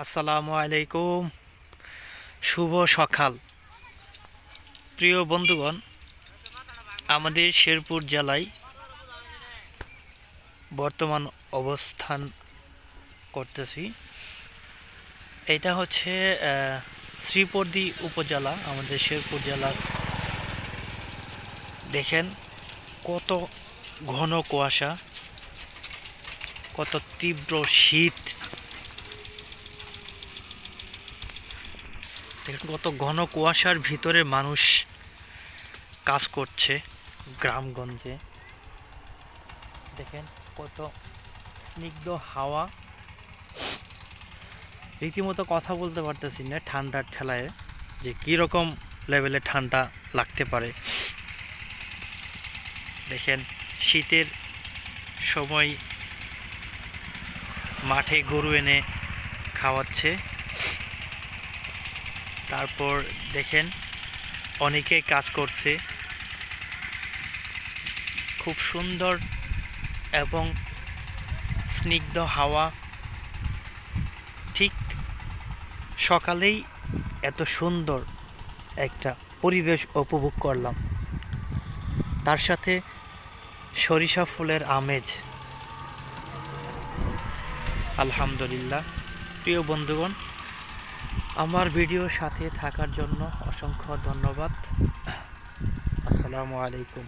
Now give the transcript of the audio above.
আসসালামু আলাইকুম। শুভ সকাল প্রিয় বন্ধুগণ। আমাদের শেরপুর জেলায় বর্তমান অবস্থান করতেছি। এটা হচ্ছে শ্রীপরদি উপজেলা, আমাদের শেরপুর জেলার। দেখেন কত ঘন কুয়াশা, কত তীব্র শীত, দেখেন কত ঘন কুয়াশার ভিতরে মানুষ কাজ করছে গ্রামগঞ্জে। দেখেন কত স্নিগ্ধ হাওয়া, রীতিমতো কথা বলতে পারতেছি না ঠান্ডার ঠেলায়, যে কীরকম লেভেলে ঠান্ডা লাগতে পারে। দেখেন শীতের সময় মাঠে গরু এনে খাওয়াচ্ছে। তারপর দেখেন অনেকে কাজ করছে, খুব সুন্দর এবং স্নিগ্ধ হাওয়া। ঠিক সকালেই এত সুন্দর একটা পরিবেশ উপভোগ করলাম, তার সাথে সরিষা ফুলের আমেজ। আলহামদুলিল্লাহ। প্রিয় বন্ধুগণ, আমার ভিডিওর সাথে থাকার জন্য অসংখ্য ধন্যবাদ। আসসালামু আলাইকুম।